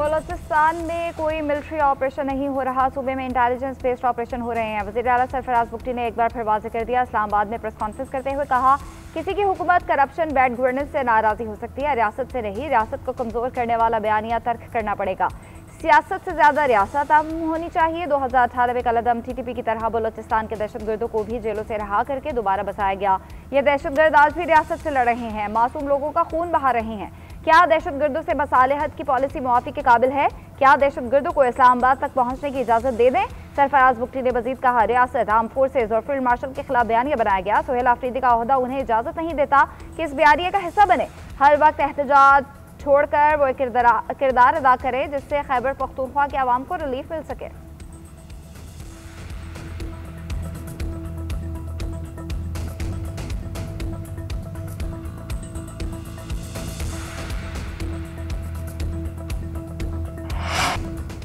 बलोचिस्तान में कोई military operation नहीं हो रहा, सूबे में इंटेलिजेंस बेस्ड ऑपरेशन हो रहे हैं। वज़ीर आला सरफराज बुगटी ने एक बार फिर वाज़ेह कर दिया। इस्लामाबाद में प्रेस कॉन्फ्रेंस करते हुए कहा, किसी की हुकूमत करप्शन बैड गवर्नेंस से नाराज़ी हो सकती है, रियासत से नहीं। रियासत को कमज़ोर करने वाला बयानिया तर्क करना पड़ेगा। सियासत से ज़्यादा रियासत आम होनी चाहिए। 2018 में कलदम TTP की तरह बलोचिस्तान के दहशतगर्दों को भी जेलों से रहा करके दोबारा बसाया गया। ये दहशतगर्द आज भी रियासत से लड़ रहे हैं, मासूम लोगों का खून बहा रहे हैं। क्या दहशतगर्दों से मसालेहत की पॉलिसी मुआफ़ी के काबिल है? क्या दहशतगर्दों को इस्लामाबाद तक पहुंचने की इजाज़त दे दें? सरफराज बुगटी ने मजीद कहा, रियासत, आर्म फोर्सेज और फील्ड मार्शल के खिलाफ बयानिया बनाया गया। सुहेल आफरीदी का ओहदा उन्हें इजाज़त नहीं देता कि इस बयानिया का हिस्सा बने। हर वक्त एहतजाज छोड़कर वो किरदार अदा करे जिससे खैबर पख्तूनख्वा के अवाम को रिलीफ मिल सके।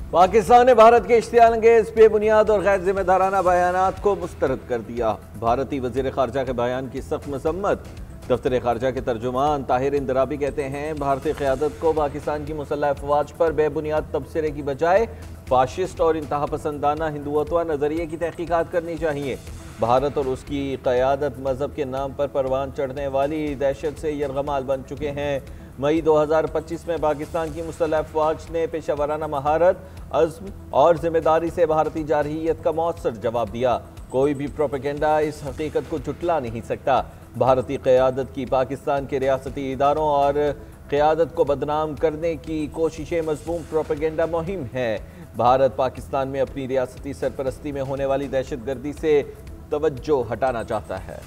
पाकिस्तान ने भारत के इश्तियाल अंगेज, बेबुनियाद और गैर जिम्मेदाराना बयानात को मुस्तरद कर दिया। भारतीय वजीर खारजा के बयान की सख्त मजम्मत। दफ्तर खारजा के तर्जुमान ताहिर इंदराबी कहते हैं, भारतीय क़यादत को पाकिस्तान की मुसल्लह अफवाज पर बेबुनियाद तबसरे की बजाय फाशिस्ट और इंतहा पसंदाना हिंदुत्व नज़रिए की तहकीकात करनी चाहिए। भारत और उसकी क़यादत मजहब के नाम पर परवान चढ़ने वाली दहशत से यरगमाल बन चुके हैं। मई 2025 में पाकिस्तान की मुसल्लह अफवाज ने पेशावराना महारत, अज़्म और जिम्मेदारी से भारतीय जारहियत का मौसर जवाब दिया। कोई भी प्रोपेगेंडा इस हकीकत को झुटला नहीं सकता। भारतीय क़यादत की पाकिस्तान के रियासती इदारों और क़यादत को बदनाम करने की कोशिशें मज़मूम प्रोपेगेंडा मुहिम है। भारत पाकिस्तान में अपनी रियासती सरपरस्ती में होने वाली दहशतगर्दी से तवज्जो हटाना चाहता है।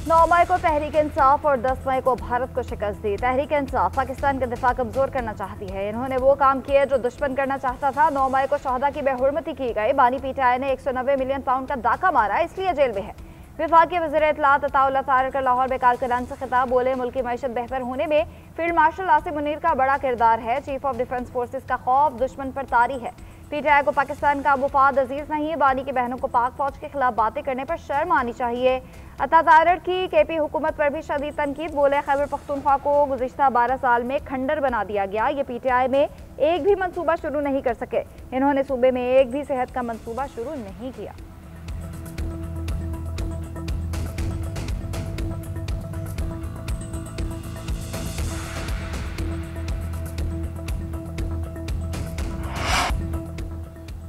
9 मई को तहरीक इंसाफ और 10 मई को भारत को शिकस्त दी। तहरीक इंसाफ पाकिस्तान का दिफा कमजोर करना चाहती है। इन्होंने वो काम किए जो दुश्मन करना चाहता था। 9 मई को शहदा की बेहुरमती की गई। बानी PTI ने 190 मिलियन पाउंड का डाका मारा, इसलिए जेल में है। विफाकी वज़ीर इत्तलात अताउल्लाह तारिक का लाहौर में कारकुनान से खिताब, बोले, मुल्क की मईशत बेहतर होने में फील्ड मार्शल आसिम मुनीर का बड़ा किरदार है। चीफ ऑफ डिफेंस फोर्सेज का खौफ दुश्मन पर तारी है। PTI को पाकिस्तान का मुफाद अजीज नहीं। बानी की बहनों को पाक फौज के खिलाफ बातें करने पर शर्म आनी चाहिए। अता तारड़ की KP हुकूमत पर भी शदीद तनकीद, बोले, खैबर पख्तूनख्वा को गुज़िश्ता 12 साल में खंडर बना दिया गया। ये PTI में एक भी मंसूबा शुरू नहीं कर सके। इन्होंने सूबे में एक भी सेहत का मंसूबा शुरू नहीं किया।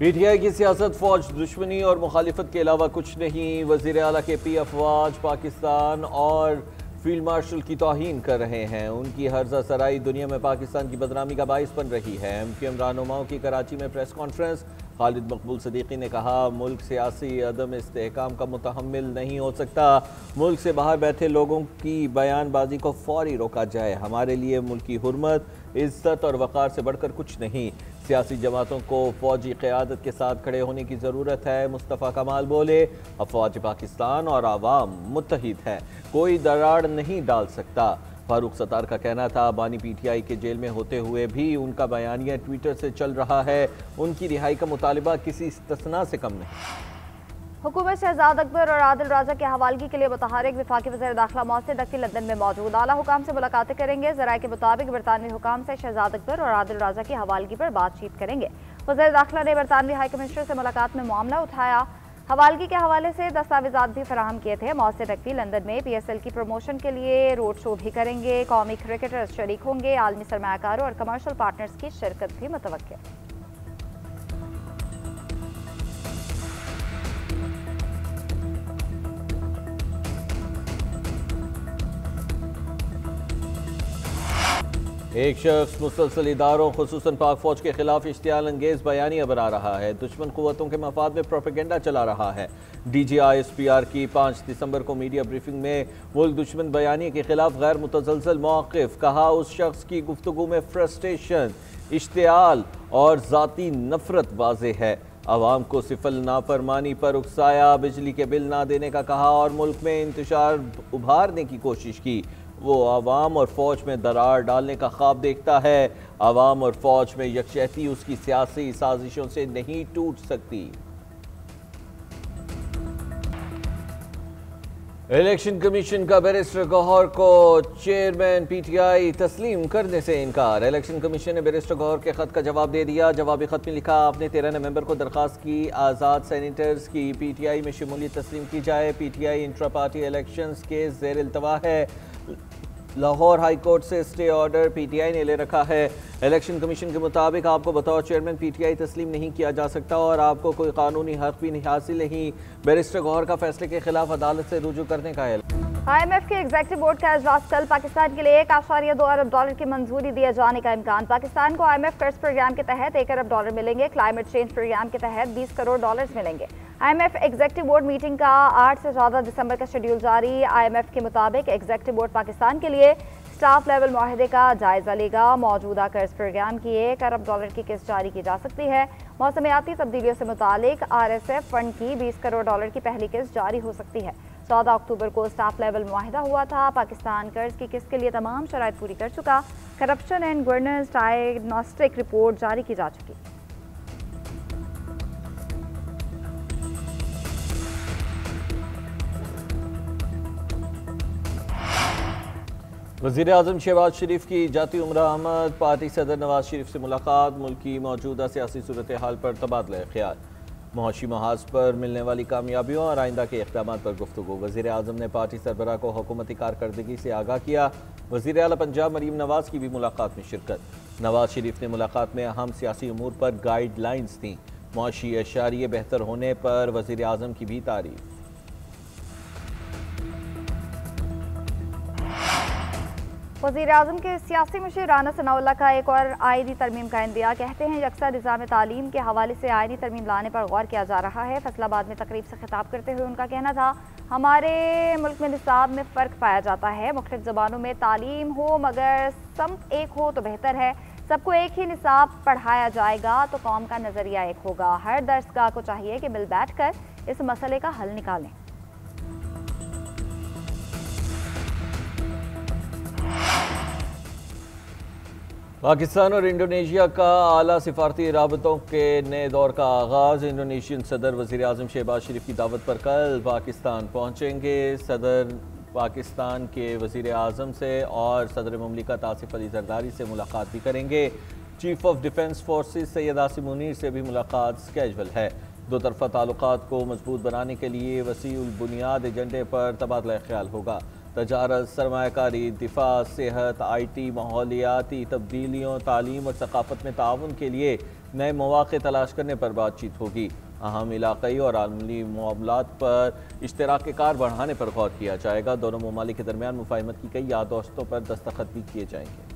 PTI की सियासत फौज दुश्मनी और मुखालिफत के अलावा कुछ नहीं। वज़ीर आला KP अफवाज पाकिस्तान और फील्ड मार्शल की तौहीन कर रहे हैं। उनकी हर्जा सराई दुनिया में पाकिस्तान की बदनामी का बाइस बन रही है। MQM रहनुमाओं की कराची में प्रेस कॉन्फ्रेंस। खालिद मकबूल सदीकी ने कहा, मुल्क सियासी अदम इस्तेहकाम का मुतहम्मिल नहीं हो सकता। मुल्क से बाहर बैठे लोगों की बयानबाजी को फौरी रोका जाए। हमारे लिए मुल्क की हुर्मत, इज्जत और वक़ार से बढ़कर कुछ नहीं। सियासी जमातों को फौजी क़यादत के साथ खड़े होने की ज़रूरत है। मुस्तफ़ा कमाल बोले, अफवाज पाकिस्तान और आवाम मुत्तहिद है, कोई दरार नहीं डाल सकता। फारूक सत्तार का कहना था, बानी PTI के जेल में होते हुए भी उनका बयानिया ट्विटर से चल रहा है। उनकी रिहाई का मुतालिबा किसी इस्तिस्ना से कम नहीं। हुकूमत शहजाद अकबर और आदिल राजा के हवालगी के लिए मुतहरिक वफाकी वज़ीर दाखिला मौसर नकवी लंदन में मौजूद। आला हुकाम से मुलाकातें करेंगे। ज़राए के मुताबिक बरतानवी हुकाम से शहजाद अकबर और आदिल राजा की हवालगी पर बातचीत करेंगे। वज़ीर दाखिला ने बरतानवी हाई कमिश्नर से मुलाकात में मामला उठाया। हवालगी के हवाले से दस्तावेजात भी फराहम किए थे। मौसर नकवी लंदन में PSL की प्रमोशन के लिए रोड शो भी करेंगे। कौमी क्रिकेटर्स शरीक होंगे। आलमी सरमायाकारों और कमर्शल पार्टनर्स की शिरकत भी मुतवक्किल। एक शख्स मुसलसल इदारों खुसूसन पाक फौज के खिलाफ इश्तियाल अंगेज बयानिया बना रहा है। दुश्मन कुव्वतों के मफाद में प्रोपेगेंडा चला रहा है। DGI-SPR की 5 दिसंबर को मीडिया ब्रीफिंग में मुल्क दुश्मन बयानिया के खिलाफ गैर मुतजलसल मौक़िफ़। कहा, उस शख्स की गुफ्तगू में फ्रस्ट्रेशन, इश्तियाल और ज़ाती नफरत वाज़े है। अवाम को सिफल नाफरमानी पर उकसाया, बिजली के बिल ना देने का कहा और मुल्क में इंतशार उभारने की कोशिश की। वो आवाम और फ़ौज में दरार डालने का ख्वाब देखता है। आवाम और फ़ौज में यकजहती उसकी सियासी साजिशों से नहीं टूट सकती। इलेक्शन कमीशन का बैरिस्टर गौहर को चेयरमैन पीटीआई तस्लीम करने से इनकार। इलेक्शन कमीशन ने बैरिस्टर गौहर के खत का जवाब दे दिया। जवाबी खत में लिखा, आपने 13 नवंबर को दरखास्त की आज़ाद सेनेटर्स की पीटीआई में शमूलियत तस्लीम की जाए। पीटीआई इंट्रा पार्टी इलेक्शंस के ज़ेर इल्तवा है। लाहौर हाई कोर्ट से स्टे ऑर्डर पीटीआई ने ले रखा है। इलेक्शन कमीशन के मुताबिक आपको बतौर चेयरमैन पीटीआई तस्लीम नहीं किया जा सकता और आपको कोई कानूनी हक भी हासिल नहीं। बैरिस्टर गौहर का फैसले के खिलाफ अदालत से रुजू करने का ऐलान। IMF के एग्जीक्यूटिव बोर्ड का इजलास कल। पाकिस्तान के लिए $1.2 अरब की मंजूरी दिए जाने का इम्कान। पाकिस्तान को IMF कर्ज प्रोग्राम के तहत $1 अरब मिलेंगे। क्लाइमेट चेंज प्रोग्राम के तहत $20 करोड़ मिलेंगे। IMF एग्जीक्यूटिव बोर्ड मीटिंग का 8 से 14 दिसंबर का शेड्यूल जारी। IMF के मुताबिक एग्जीक्यूटिव बोर्ड पाकिस्तान के लिए स्टाफ लेवल माहिदे का जायजा लेगा। मौजूदा कर्ज प्रोग्राम की $1 अरब की किस्त जारी की जा सकती है। मौसमियाती तब्दीलियों से मुतालिक RSF फंड की $20 करोड़ की पहली किस्त जारी हो सकती है। 14 अक्टूबर को स्टाफ लेवल मुआहिदा हुआ था। पाकिस्तान कर्ज की किस्त के लिए तमाम शराइत पूरी कर चुका। Corruption and governance diagnostic report जारी की जा चुकी। वज़ीर आज़म शहबाज शरीफ की जाती उम्र आमद। पार्टी सदर नवाज शरीफ से मुलाकात। मुल्क की मौजूदा सियासी सूरत हाल पर तबादला ख्याल। मुआशी महाज पर मिलने वाली कामयाबियों और आइंदा के इक़दाम पर गुफ्तगू। वज़ीर आज़म ने पार्टी सरबराह को हुकूमती कारकर्दगी से आगाह किया। वज़ीर आला पंजाब मरीम नवाज की भी मुलाकात में शिरकत। नवाज शरीफ ने मुलाकात में अहम सियासी उमूर पर गाइडलाइंस दी। मुआशी अशारिये बेहतर होने पर वज़ीर आज़म की भी तारीफ। वज़ीर आज़म के सियासी मुशीर राना सनाउल्लाह का एक और आईनी तरमीम का इंदिया। कहते हैं यकसा निज़ाम तालीम के हवाले से आईनी तरमीम लाने पर गौर किया जा रहा है। फैसलाबाद में तकरीब से खिताब करते हुए उनका कहना था, हमारे मुल्क में निसाब में फ़र्क पाया जाता है। मुख्तलिफ ज़बानों में तालीम हो मगर समत एक हो तो बेहतर है। सबको एक ही निसाब पढ़ाया जाएगा तो कौम का नज़रिया एक होगा। हर दरसगाह को चाहिए कि मिल बैठ कर इस मसले का हल निकालें। पाकिस्तान और इंडोनेशिया का आला सिफारती राबतों के नए दौर का आगाज़। इंडोनेशियन सदर वज़ीर आज़म शहबाज शरीफ की दावत पर कल पाकिस्तान पहुँचेंगे। सदर पाकिस्तान के वज़ीर आज़म से और सदर मुमलिकत आसिफ अली ज़रदारी से मुलाकात भी करेंगे। Chief of defence forces Syed Asim Munir से भी मुलाकात स्केजुअल है। दो तरफ़ा ताल्लुकात को मजबूत बनाने के लिए वसीउल बुनियाद एजेंडे पर तबादला ख्याल होगा। तजारत, सरमायाकारी, दिफा, सेहत, IT, माहौलियाती तब्दीलियों, तालीम और सकाफत में ताउन के लिए नए मौक़े तलाश करने पर बातचीत होगी। अहम इलाक़ाई और आलमी मामलात पर इश्तराक कार बढ़ाने पर गौर किया जाएगा। दोनों ममालिक के दरमियान मुफाहिमत की कई याददाश्तों पर दस्तखत भी किए जाएंगे।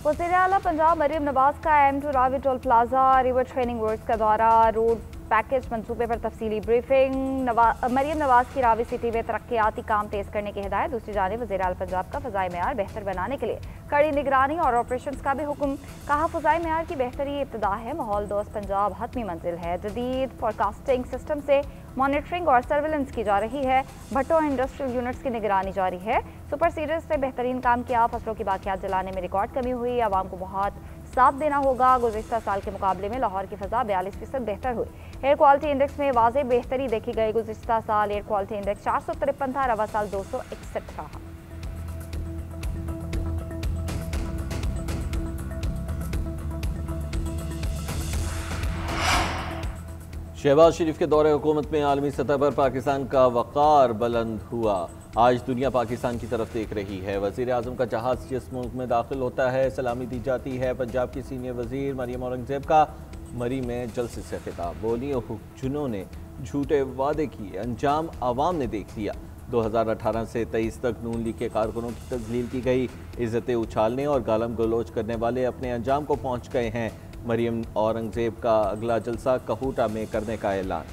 वज़ीर आला पंजाब मरीम नवाज का M2 Ravi toll plaza river training works का दौरा। रोड पैकेज मंसूबे पर तफसीली ब्रीफिंग। मरीम नवाज की रावी सिटी में तरक्याती काम तेज करने की हिदायत। दूसरी जानिब वज़ीर आला पंजाब का फ़ज़ाई मेयार बेहतर बनाने के लिए कड़ी निगरानी और ऑपरेशंस का भी हुक्म। कहा, फ़ज़ाई मेयार की बेहतरी इब्तिदा है। माहौल दोस्त पंजाब हतमी मंजिल है। जदीद फोरकास्टिंग सिस्टम से मॉनिटरिंग और सर्विलेंस की जा रही है। भट्टो इंडस्ट्रियल यूनिट्स की निगरानी जारी है। सुपर सीडर्स ने बेहतरीन काम किया। फसलों की बाकियात जलाने में रिकॉर्ड कमी हुई। आवाम को बहुत साथ देना होगा। गुज़िश्ता साल के मुकाबले में लाहौर की फ़ज़ा 42% बेहतर हुई। एयर क्वालिटी इंडेक्स में वाज़े बेहतरी देखी गई। गुज़िश्ता साल एयर क्वालिटी इंडेक्स 453 था, रवा साल 261 रहा। शहबाज शरीफ के दौरे हुकूमत में आलमी सतह पर पाकिस्तान का वक़ार बुलंद हुआ। आज दुनिया पाकिस्तान की तरफ देख रही है। वज़ीर आज़म का जहाज़ जिस मुल्क में दाखिल होता है सलामी दी जाती है। पंजाब की सीनियर वज़ीर मरियम औरंगज़ेब का मरी में जलसे से खिताब। बोली, जिन्होंने झूठे वादे किए अंजाम आवाम ने देख लिया। 2018 से 23 तक नून लीग के कारकुनों की तज़लील की गई। इज़्ज़तें उछालने और गालम गलोच करने वाले अपने अंजाम को पहुँच गए हैं। मरियम औरंगज़ेब का अगला जलसा कहूटा में करने का ऐलान।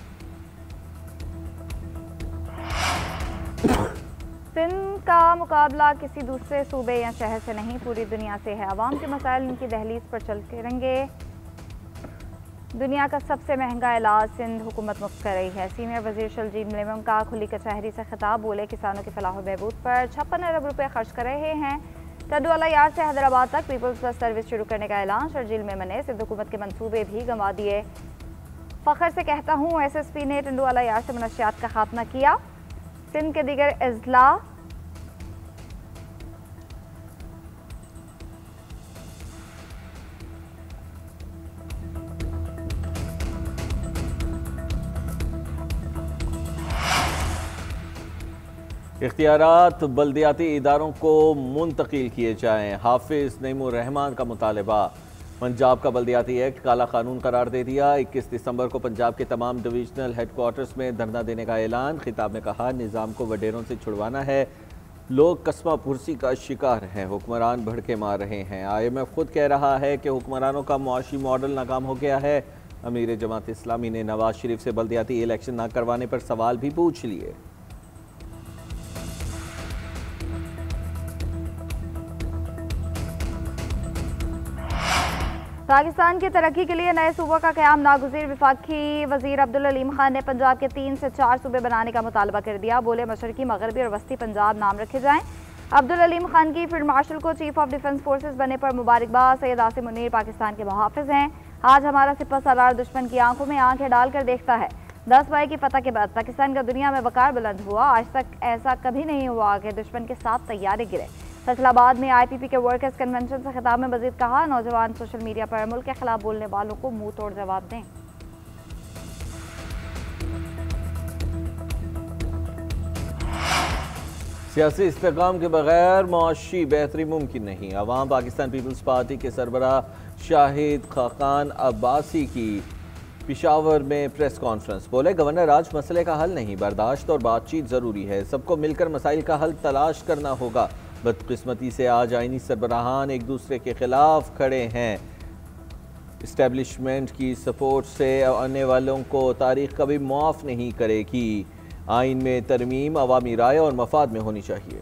सिंध का मुकाबला किसी दूसरे सूबे या शहर से नहीं, पूरी दुनिया से है। अवाम के मसाइल इनकी दहलीज पर चल करेंगे। दुनिया का सबसे महंगा इलाज सिंध हुकूमत मुफ्त कर रही है। सीनियर वजीर शलजील मेमन का खुली कचहरी से खिताब। बोले, किसानों की फलाह बहबूद पर 56 अरब रुपए खर्च कर रहे हैं। टड्डूवाला यार्ड से हैदराबाद तक पीपल्स बस सर्विस शुरू करने का ऐलान। शर्जील मेमन ने सिंध हुकूमत के मंसूबे भी गंवा दिए। फखर से कहता हूँ SSP ने टंडुवाला यार से मनशियात का खात्मा किया। सिंध के दीगर अजला इख्तियारात बल्दियाती इदारों को मुंतकिल किए जाएँ, हाफिज नईमुर रहमान का मुतालबा। पंजाब का बल्दियाती एक्ट काला कानून करार दे दिया। 21 दिसंबर को पंजाब के तमाम डिवीजनल हेडक्वार्टर्स में धरना देने का ऐलान। खिताब में कहा, निज़ाम को वडेरों से छुड़वाना है। लोग कस्मा पुरसी का शिकार हैं, हुक्मरान भड़के मार रहे हैं। IMF खुद कह रहा है कि हुक्मरानों का मुआशी मॉडल नाकाम हो गया है। अमीर जमात इस्लामी ने नवाज शरीफ से बल्दियाती इलेक्शन न करवाने पर सवाल भी पूछ लिए। पाकिस्तान की तरक्की के लिए नए सूबों का क़याम नागुज़ीर। वफाकी वज़ीर अब्दुल अलीम खान ने पंजाब के 3 से 4 सूबे बनाने का मुतालबा कर दिया। बोले, मशरकी, मगरबी और वस्ती पंजाब नाम रखे जाएं। अब्दुल अलीम खान की फील्ड मार्शल को चीफ ऑफ डिफेंस फोर्सेस बनने पर मुबारकबाद। सैयद आसिम मुनीर पाकिस्तान के मुहाफ़िज़ हैं। आज हमारा सिपह सालार दुश्मन की आंखों में आंखें डालकर देखता है। 10 मई की फतह के बाद पाकिस्तान का दुनिया में वक़ार बुलंद हुआ। आज तक ऐसा कभी नहीं हुआ कि दुश्मन के साथ तैयारे गिरे। फैसलाबाद में IPP के वर्कर्स कन्वेंशन से खिताब में मजीद कहा, नौजवान सोशल मीडिया पर मुल्क के खिलाफ बोलने वालों को मुंह तोड़ जवाब दें। सियासी इस्तेकाम के बगैर मुआशी बेहतरी मुमकिन नहीं। अवाम पाकिस्तान पीपल्स पार्टी के सरबराह शाहिद खाकान अब्बासी की पिशावर में प्रेस कॉन्फ्रेंस। बोले, गवर्नर आज मसले का हल नहीं, बर्दाश्त और बातचीत ज़रूरी है। सबको मिलकर मसाइल का हल तलाश करना होगा। बदकिस्मती से आज आईनी सरबराहान एक दूसरे के खिलाफ खड़े हैं। इस्टेब्लिशमेंट की सपोर्ट से आने वालों को तारीख कभी माफ़ नहीं करेगी। आइन में तरमीम अवामी राय और मफाद में होनी चाहिए।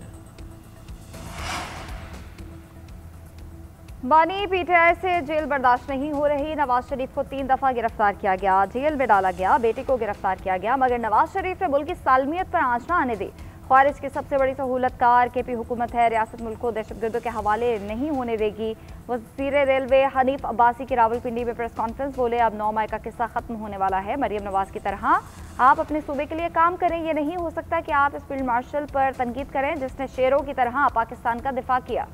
बानी PTI से जेल बर्दाश्त नहीं हो रही। नवाज शरीफ को 3 दफ़ा गिरफ्तार किया गया, जेल में डाला गया, बेटे को गिरफ्तार किया गया, मगर नवाज शरीफ ने मुल्क की सालमियत पर आंच न आने दी। ख्वारिज की सबसे बड़ी सहूलतकार KP हुकूमत है। रियासत मुल्क को दहशतगर्दों के हवाले नहीं होने देगी। वज़ीर रेलवे हनीफ अब्बासी की रावलपिंडी में प्रेस कॉन्फ्रेंस। बोले, अब 9 मई का किस्सा खत्म होने वाला है। मरियम नवाज की तरह आप अपने सूबे के लिए काम करें। ये नहीं हो सकता कि आप इस फील्ड मार्शल पर तनकीद करें जिसने शेरों की तरह पाकिस्तान का दिफा किया।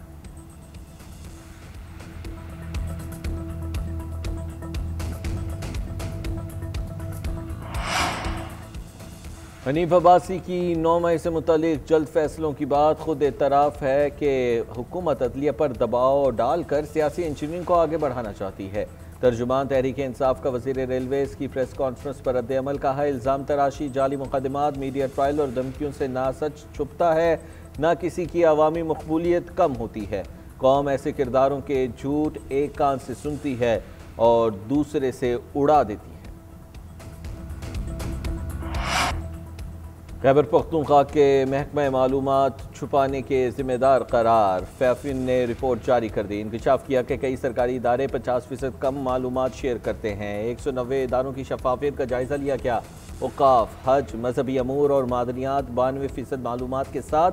हनीफ अब्बासी की 9 मई से मुतालिक जल्द फैसलों की बात खुद एतराफ़ है कि हुकूमत अदलिया पर दबाव डालकर सियासी इंजीनियरिंग को आगे बढ़ाना चाहती है। तर्जुमान तहरीक इंसाफ का वज़ीर रेलवेज़ की प्रेस कॉन्फ्रेंस पर रद्द-ए-अमल कहा, इल्ज़ाम तराशी, जाली मुकदमात, मीडिया ट्रायल और धमकियों से ना सच छुपता है, ना किसी की अवामी मकबूलियत कम होती है। कौम ऐसे किरदारों के झूठ एक कान से सुनती है और दूसरे से उड़ा देती है। खैबर पख्तूनख्वा के महकमा मालूमात छुपाने के जिम्मेदार करार। फैफिन ने रिपोर्ट जारी कर दी। इंकशाफ किया कि कई सरकारी इदारे 50% कम मालूमात शेयर करते हैं। 190 इदारों की शफाफियत का जायजा लिया गया। औकाफ, हज, मजहबी अमूर और मादनियात 92% मालूमात के साथ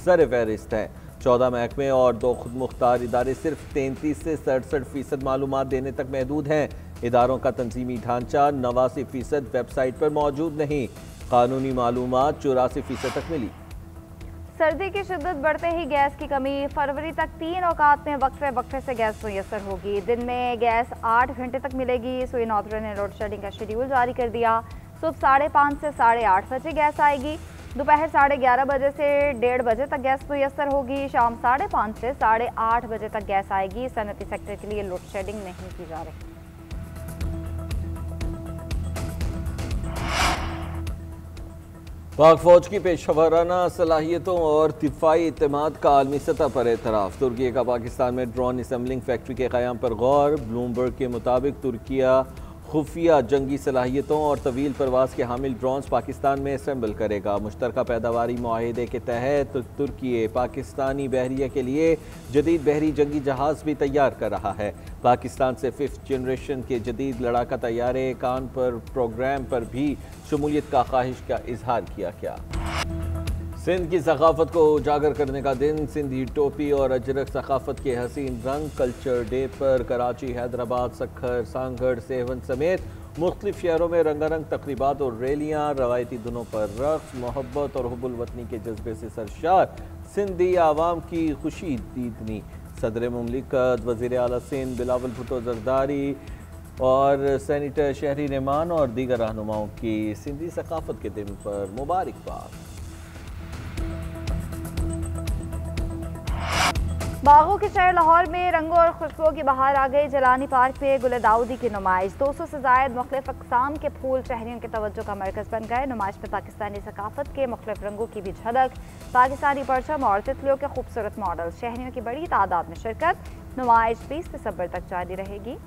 सर फहरिस्त हैं। 14 महकमे और 2 खुद मुख्तार इदारे सिर्फ 33 से 67% मालूमात देने तक महदूद हैं। इदारों का तंजीमी ढांचा 89% वेबसाइट पर मौजूद नहीं। कानूनी मालूमात 84% तक मिली। सर्दी की शिद्दत बढ़ते ही गैस की कमी। फरवरी तक 3 औकात में वक्फे से गैस मुयस्सर होगी। दिन में गैस 8 घंटे तक मिलेगी। स्विन ऑपरेटर ने लोड शेडिंग का शेड्यूल जारी कर दिया। सुबह 5:30 से 8:30 बजे गैस आएगी। दोपहर 11:30 बजे से 1:30 बजे तक गैस मुयस्सर होगी। शाम 5:30 से 8:30 बजे तक गैस आएगी। सनती सेक्टर के लिए लोड शेडिंग नहीं की जा रही। पाक फौज की पेशेवराना सलाहियतों और दिफाई इत्तेमाद का आलमी सतह पर एतराफ़। तुर्की का पाकिस्तान में ड्रोन असम्बलिंग फैक्ट्री के क़याम पर गौर। ब्लूमबर्ग के मुताबिक तुर्किया खुफिया जंगी सलाहियतों और तवील परवास के हामिल ड्रोन्स पाकिस्तान में असम्बल करेगा। मुश्तरका पैदावारी मुआहिदे के तहत तुर्की पाकिस्तानी बहरिया के लिए जदीद बहरी जंगी जहाज़ भी तैयार कर रहा है। पाकिस्तान से 5th जनरेशन के जदीद लड़ाका तैयारे कान पर प्रोग्राम पर भी शमूलियत का ख्वाहिश का इजहार किया गया। सिंध की सकाफत को उजागर करने का दिन। सिंधी टोपी और अजरक सकाफत के हसीन रंग। कल्चर डे पर कराची, हैदराबाद, सक्खर, सांगड़, सेवन समेत मुख्तलिफ शहरों में रंगारंग तकरीबात और रैलियाँ, रवायती धुनों पर रक़्स, मोहब्बत और हुब्बुल वतनी के जज्बे से सरशार सिंधी आवाम की खुशी दीदनी। सदर मुमलिकत, वज़ीर आला सिंध बिलावल भुट्टो ज़रदारी और सेनेटर शहरी रहमान और दीगर रहनुमाओं की सिंधी सकाफत के दिन पर मुबारकबाद। बागों के शहर लाहौर में रंगों और खुशबुओं की बहार आ गई। जलानी पार्क में गुल दाऊदी की नुमाइश, 200 से जायद मुख्तलिफ अक़साम के फूल शहरियों के तवज्जो का मरकज़ बन गए। नुमाइश में पाकिस्तानी सकाफत के मुख्तलिफ रंगों की भी झलक, पाकिस्तानी परचम और तितलियों के खूबसूरत मॉडल, शहरियों की बड़ी तादाद में शिरकत। नुमाइश 20 दिसंबर तक जारी रहेगी।